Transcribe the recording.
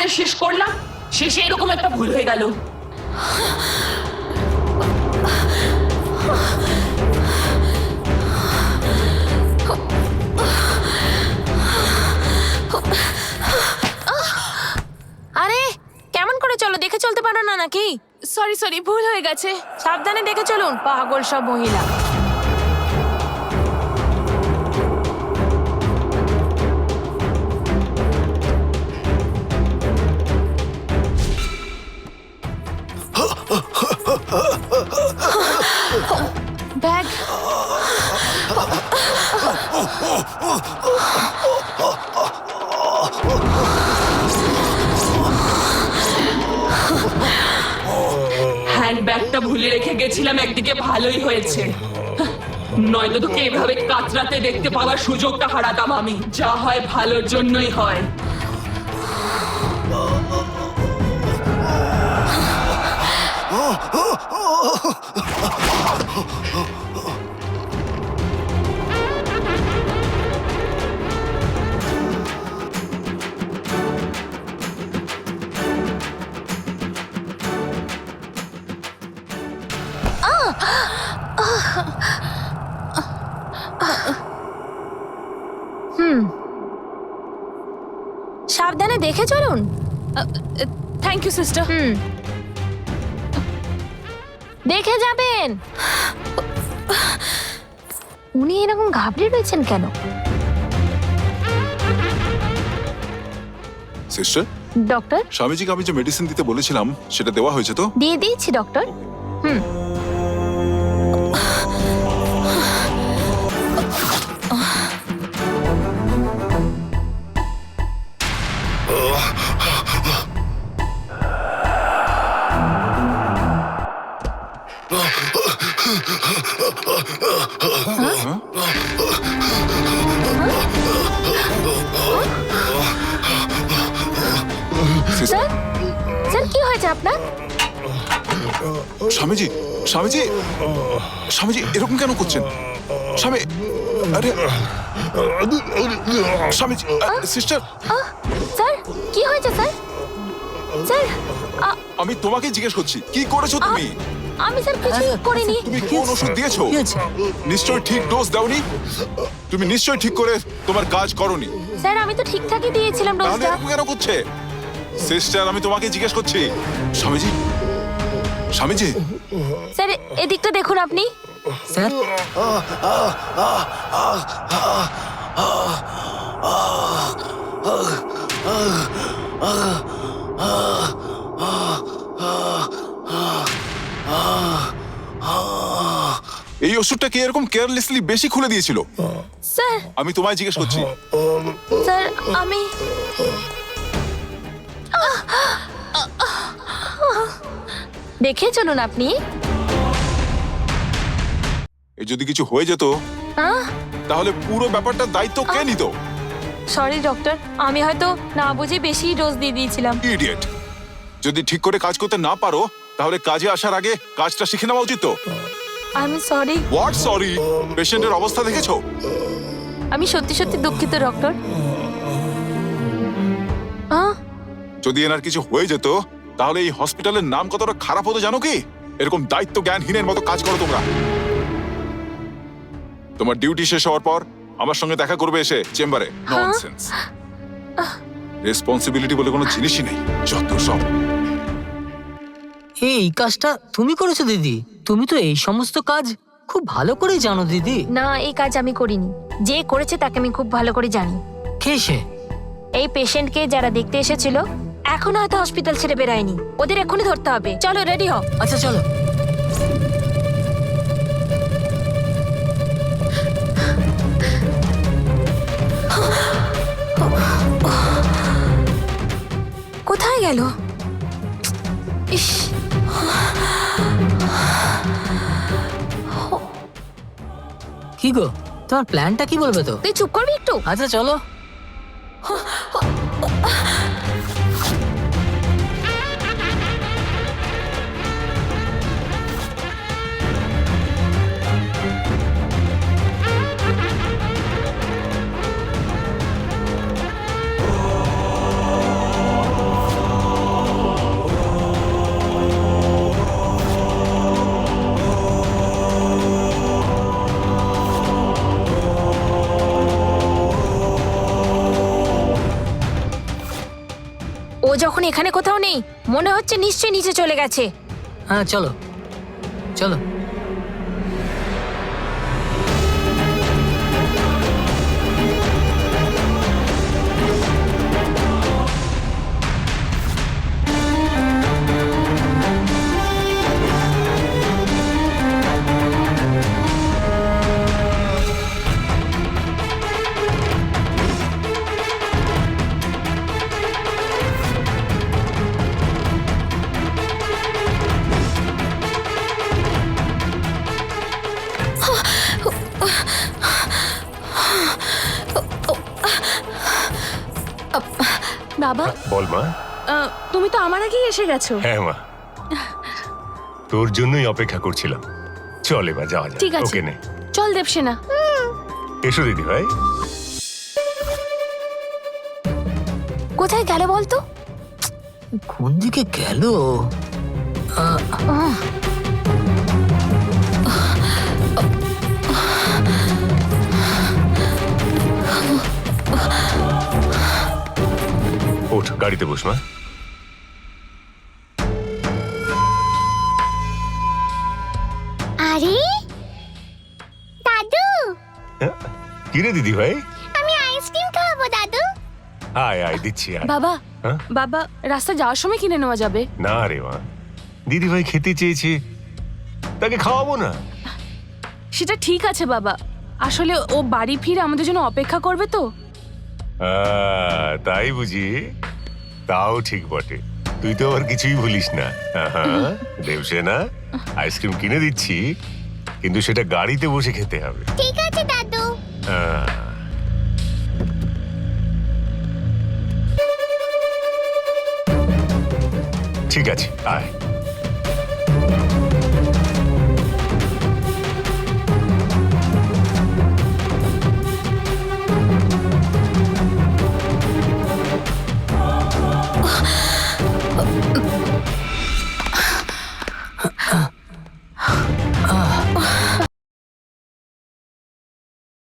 করে শেষ করলাম, শেষে এরকম একটা ভুল হয়ে গেল। আরে কেমন করে চলো, দেখে চলতে পারো না নাকি? সরি সরি, ভুল হয়ে গেছে। সাবধানে দেখে চলুন, পাগল সব মহিলা। ব্যাগ। হ্যান্ড ব্যাগটা ভুলে রেখে গেছিলাম, একদিকে ভালোই হয়েছে, নয়তো তোকে এভাবে কাতরাতে দেখতে পাওয়ার সুযোগটা হারাতাম আমি। যা হয় ভালোর জন্যই হয়। সাবধানে দেখে চলুন। Thank you sister. দেখে যাবেন। উনি এরকম ঘাবড়ে রয়েছেন কেন? সিস্টার, ডক্টর, স্বামীজিকে আমি যে মেডিসিন দিতে বলেছিলাম সেটা দেওয়া হয়েছে তো? দিয়ে দিয়েছি ডক্টর। স্যার, স্যার কি হয়েছে আপনার? স্বামীজি, স্বামীজি, স্বামীজি এরকম কেন করছেন? স্বামী, আরে স্বামীজি, সিস্টার, স্যার কি হয়েছে স্যার? স্যার আমি তোমাকে জিজ্ঞেস করছি কি করেছো তুমি? আমি স্যার কিছু করিনি। তুমি কোন ওষুধ দিয়েছো? নিশ্চয়ই ঠিক ডোজ দাওনি। তুমি নিশ্চয়ই ঠিক করে তোমার কাজ করোনি। স্যার আমি তো ঠিকঠাকই দিয়েছিলাম তাহলে ডোজটা। এরকম কেন করছে? সিস্টার, আমি তোমাকে জিজ্ঞেস করছি। স্বামীজি, স্বামীজি, স্যার এদিকটা দেখুন আপনি। স্যার, এই ওষুধটা কি এরকম কেয়ারলেসলি বেশি খুলে দিয়েছিল? স্যার, আমি তোমায় জিজ্ঞেস করছি। স্যার আমি দেখে চলুন আপনি। এই যদি কিছু হয়ে যেত তাহলে পুরো ব্যাপারটার দায়িত্ব কে নিত? সরি ডক্টর, আমি হয়তো না বুঝে বেশি ডোজ দিয়ে দিয়েছিলাম। ইডিয়েট! যদি ঠিক করে কাজ করতে না পারো তাহলে কাজে আসার আগে কাজটা শিখে নেওয়া উচিত তো। আমি সরি। What sorry? পেশেন্টের অবস্থা দেখেছো? আমি সত্যি সত্যি দুঃখিত ডক্টর। যদি এনার কিছু হয়ে যেত তাহলে এই হসপিটালের নাম কতটা খারাপ হতো জানো কি? এরকম দায়িত্ব জ্ঞানহীনের মতো কাজ করো তোমরা। তোমার ডিউটি শেষ হওয়ার পর আমার সঙ্গে দেখা করবে এসে চেম্বারে। ননসেন্স। রেসপন্সিবিলিটি বলে কোনো জিনিসই নেই, যত সব। এই কাজটা তুমি করেছো দিদি? তুমি তো এই সমস্ত কাজ খুব ভালো করেই জানো দিদি। না, এই কাজ আমি করিনি। যে করেছে তাকে আমি খুব ভালো করে জানি। কে সে? এই পেশেন্টকে যারা দেখতে এসেছিল এখনো হয়তো হসপিটাল ছেড়ে বেরায়নি। ওদের এক্ষুনি ধরতে হবে। চলো রেডি হও। আচ্ছা চলো। কোথায় গেল? ইস, কি গো, তোমার প্ল্যানটা কি বলবে তো? তুই চুপ করবি একটু? আচ্ছা চলো। এখন এখানে কোথাও নেই, মনে হচ্ছে নিশ্চয়ই নিচে চলে গেছে। হ্যাঁ চলো চলো। বাবা, বল মা। তুমি তো আমার আগেই এসে গেছো। হ্যাঁ মা, তোর জন্যই অপেক্ষা করছিলাম। চল এবার যাওয়া যাক। ঠিক আছে, ওকে নে। চল দেবসেনা। এসো দিদি ভাই। কোথায় গেল বলতো? কোন দিকে গেল? ওঠ, গাড়িতে বস মা। আরে দাদু, কিরে দিদি ভাই? আমি আইসক্রিম খাবো দাদু। আয় আয়, দিচ্ছি আয়। বাবা, হ্যাঁ? বাবা, রাস্তা যাওয়ার সময় কিনে নেওয়া যাবে। না রে মা, দিদি ভাই খেতে চেয়েছে, তাকে খাওয়াবো না? সেটা ঠিক আছে বাবা, আসলে ও বাড়ি ফিরে আমাদের জন্য অপেক্ষা করবে তো। তাই বুঝি? তাও ঠিক বটে, তুই তো আবার কিছুই ভুলিস না। দেবসেনা, আইসক্রিম কিনে দিচ্ছি, কিন্তু সেটা গাড়িতে বসে খেতে হবে। ঠিক আছে দাদু। আহ, ঠিক আছে, আয়।